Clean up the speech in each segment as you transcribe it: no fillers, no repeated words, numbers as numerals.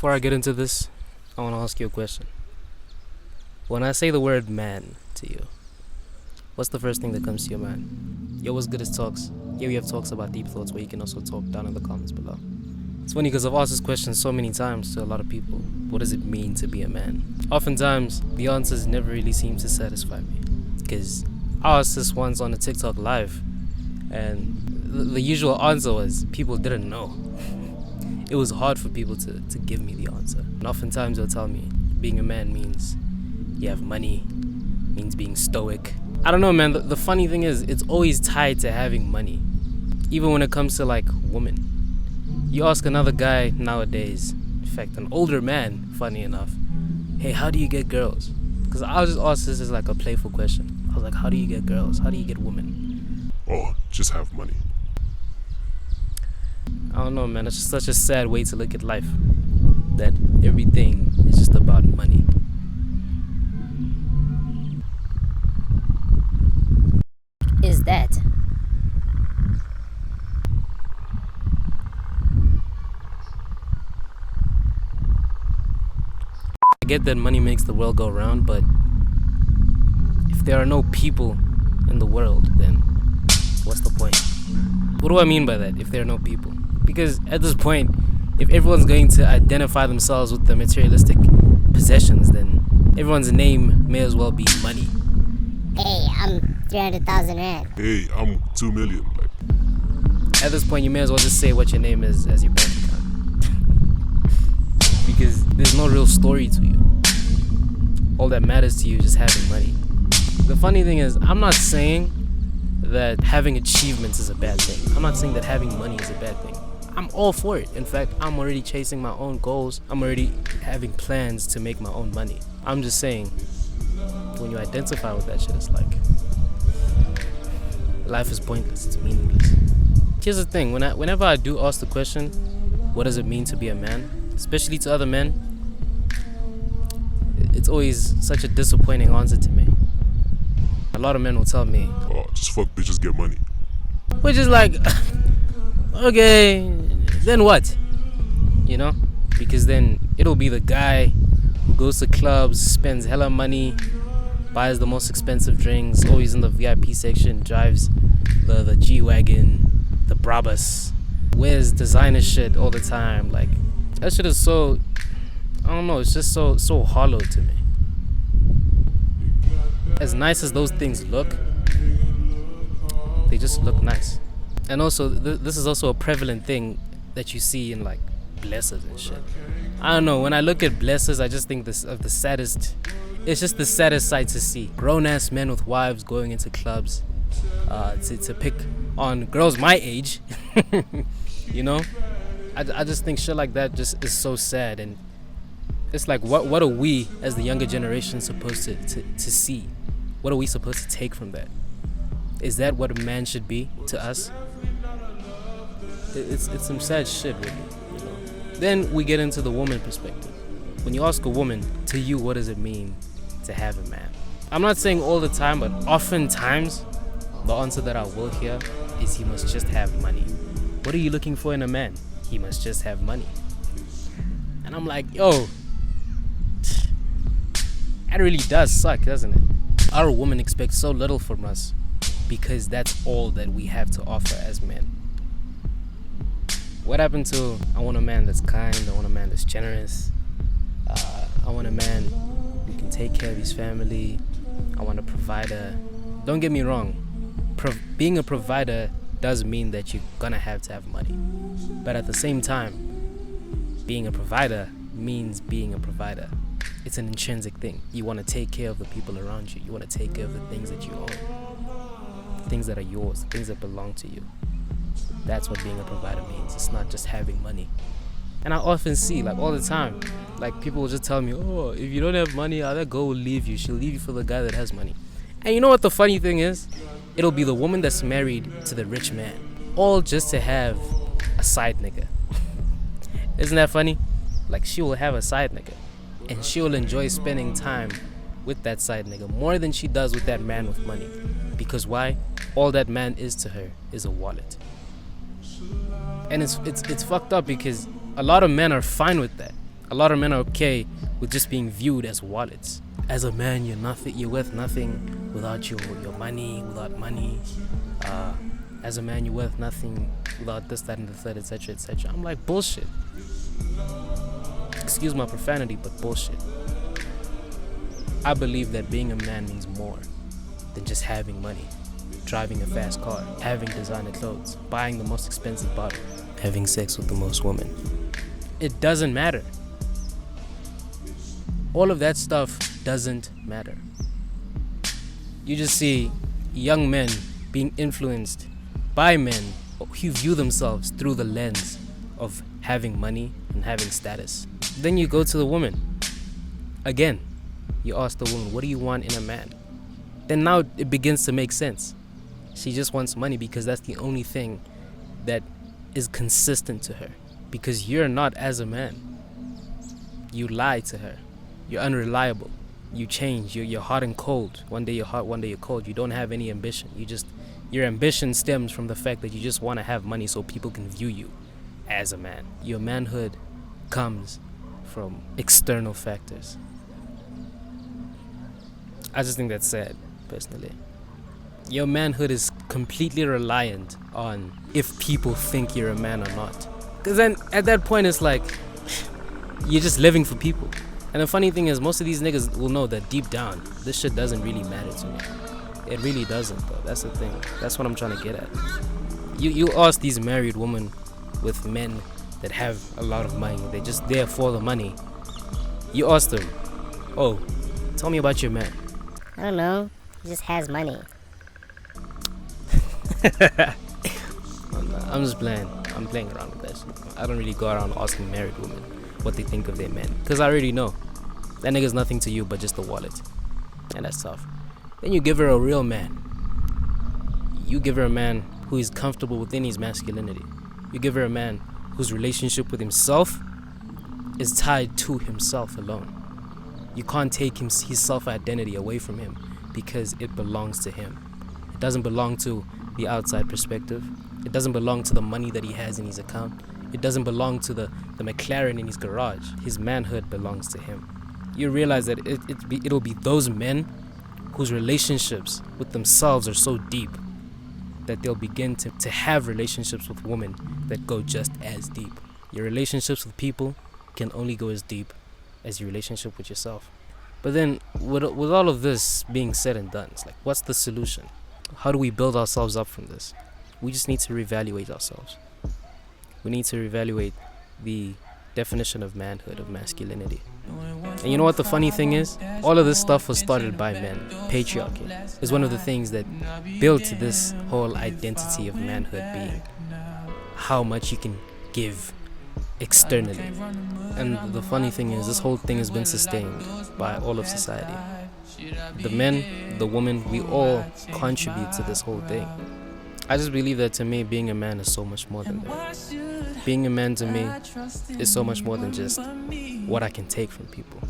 Before I get into this, I want to ask you a question. When I say the word man to you, what's the first thing that comes to your mind? Yo, what's good is Thoks. Here we have talks about deep thoughts where you can also talk down in the comments below. It's funny because I've asked this question so many times to a lot of people. What does it mean to be a man? Oftentimes, the answers never really seem to satisfy me. Because I asked this once on a TikTok live, and the usual answer was people didn't know. It was hard for people to give me the answer. And oftentimes they'll tell me being a man means you have money, means being stoic. I don't know, man. The funny thing is, it's always tied to having money. Even when it comes to like women. You ask another guy nowadays, in fact an older man, funny enough, hey, how do you get girls? Because I just asked this as like a playful question. I was like, how do you get girls? How do you get women? Oh, just have money. I don't know, man. It's just such a sad way to look at life. That everything is just about money. Is that? I get that money makes the world go round, but if there are no people in the world, then what's the point? What do I mean by that, if there are no people? Because at this point, if everyone's going to identify themselves with the materialistic possessions, then everyone's name may as well be money. Hey, I'm 300,000 rand. Hey, I'm 2 million. At this point, you may as well just say what your name is as your bank account. Because there's no real story to you. All that matters to you is just having money. The funny thing is, I'm not saying that having achievements is a bad thing. I'm not saying that having money is a bad thing. I'm all for it. In fact, I'm already chasing my own goals. I'm already having plans to make my own money. I'm just saying, when you identify with that shit, it's like, life is pointless, it's meaningless. Here's the thing, whenever I do ask the question, what does it mean to be a man, especially to other men, it's always such a disappointing answer to me. A lot of men will tell me, Oh, just fuck bitches, get money. which is like, okay, then what? You know? Because then it'll be the guy who goes to clubs, spends hella money, buys the most expensive drinks, always in the VIP section, drives the G-Wagon, the Brabus, wears designer shit all the time. Like, that shit is so, I don't know, it's just so hollow to me. As nice as those things look, they just look nice. And also, this is also a prevalent thing that you see in like blessers and shit. I don't know, when I look at blessers, I just think this of the saddest, it's just the saddest sight to see. Grown-ass men with wives going into clubs to pick on girls my age. You know? I just think shit like that just is so sad. And it's like, what are we as the younger generation supposed to see? What are we supposed to take from that? Is that what a man should be to us? It's some sad shit, really. You know? Then we get into the woman perspective. When you ask a woman, to you, what does it mean to have a man? I'm not saying all the time, but oftentimes, the answer that I will hear is he must just have money. What are you looking for in a man? He must just have money. And I'm like, yo, that really does suck, doesn't it? Our women expect so little from us because that's all that we have to offer as men. What happened to, I want a man that's kind, I want a man that's generous, I want a man who can take care of his family, I want a provider. Don't get me wrong, being a provider does mean that you're gonna have to have money. But at the same time, being a provider means being a provider. It's an intrinsic thing. You want to take care of the people around you. You want to take care of the things that you own. The things that are yours, the things that belong to you. That's what being a provider means. It's not just having money. And I often see, like all the time, like people will just tell me, oh, if you don't have money, that girl will leave you. She'll leave you for the guy that has money. And you know what the funny thing is? It'll be the woman that's married to the rich man. All just to have a side nigga. Isn't that funny? Like, she will have a side nigga. And she will enjoy spending time with that side nigga more than she does with that man with money. Because why? All that man is to her is a wallet. And it's fucked up because a lot of men are fine with that. A lot of men are okay with just being viewed as wallets. As a man, you're nothing. You're worth nothing without your money. Without money, as a man, you're worth nothing without this, that, and the third, etc., etc. I'm like, bullshit. Excuse my profanity, but bullshit. I believe that being a man means more than just having money, driving a fast car, having designer clothes, buying the most expensive bottle, having sex with the most women. It doesn't matter. All of that stuff doesn't matter. You just see young men being influenced by men who view themselves through the lens of having money and having status. Then you go to the woman. Again, you ask the woman, what do you want in a man? Then now it begins to make sense. She just wants money because that's the only thing that is consistent to her. Because you're not as a man. You lie to her. You're unreliable. You change. You're hot and cold. One day you're hot, one day you're cold. You don't have any ambition. Your ambition stems from the fact that you just want to have money so people can view you as a man. Your manhood comes from external factors. I just think that's sad, personally. Your manhood is completely reliant on if people think you're a man or not. Because then at that point it's like, you're just living for people. And the funny thing is, most of these niggas will know that deep down, this shit doesn't really matter to me. It really doesn't, though. That's the thing. That's what I'm trying to get at. You ask these married women with men that have a lot of money, they're just there for the money. You ask them, oh, tell me about your man. I don't know. He just has money. I'm just playing. I'm playing around with that shit. I don't really go around asking married women what they think of their men, because I already know that nigga's nothing to you but just a wallet, and that's tough. Then you give her a real man. You give her a man who is comfortable within his masculinity. You give her a man whose relationship with himself is tied to himself alone. You can't take his self-identity away from him because it belongs to him. It doesn't belong to the outside perspective. It doesn't belong to the money that he has in his account. It doesn't belong to the McLaren in his garage. His manhood belongs to him. You realize that it'll be those men whose relationships with themselves are so deep that they'll begin to have relationships with women that go just as deep. Your relationships with people can only go as deep as your relationship with yourself. But then with all of this being said and done, it's like, what's the solution? How do we build ourselves up from this? We just need to reevaluate ourselves. We need to reevaluate the definition of manhood, of masculinity. And you know what the funny thing is? All of this stuff was started by men. Patriarchy is one of the things that built this whole identity of manhood being how much you can give externally. And the funny thing is, this whole thing has been sustained by all of society. The men, the women, we all contribute to this whole thing. I just believe that, to me, being a man is so much more than that. Being a man to me is so much more than just what I can take from people.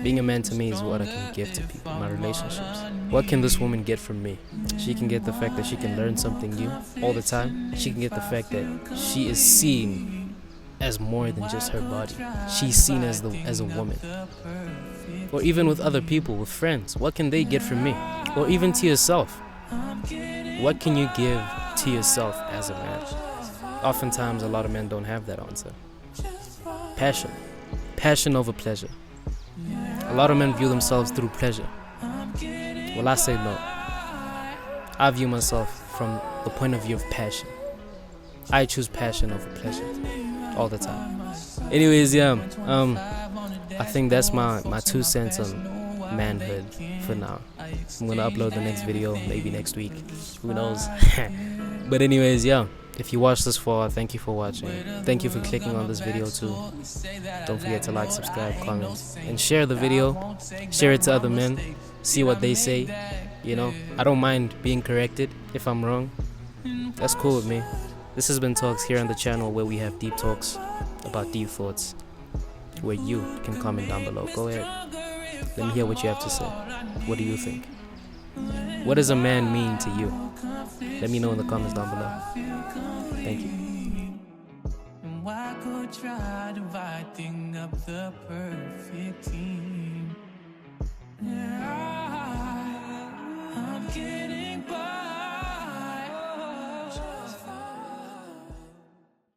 Being a man to me is what I can give to people, my relationships. What can this woman get from me? She can get the fact that she can learn something new all the time. She can get the fact that she is seen as more than just her body. She's seen as a woman. Or even with other people, with friends, what can they get from me? Or even to yourself. What can you give to yourself as a man? Oftentimes, a lot of men don't have that answer. Passion. Passion over pleasure. A lot of men view themselves through pleasure. Well, I say no. I view myself from the point of view of passion. I choose passion over pleasure all the time. Anyways, yeah, I think that's my 2 cents on manhood for now. I'm gonna upload the next video maybe next week, who knows. But anyways, yeah, if you watched this far, thank you for watching. Thank you for clicking on this video too. Don't forget to like, subscribe, comment, and share the video. Share it to other men, see what they say. You know, I don't mind being corrected if I'm wrong. That's cool with me. This has been Thoks here on the channel, where we have deep talks about deep thoughts, where you can comment down below. Go ahead, let me hear what you have to say. What do you think? What does a man mean to you? Let me know in the comments down below. Thank you. try dividing up the perfect team.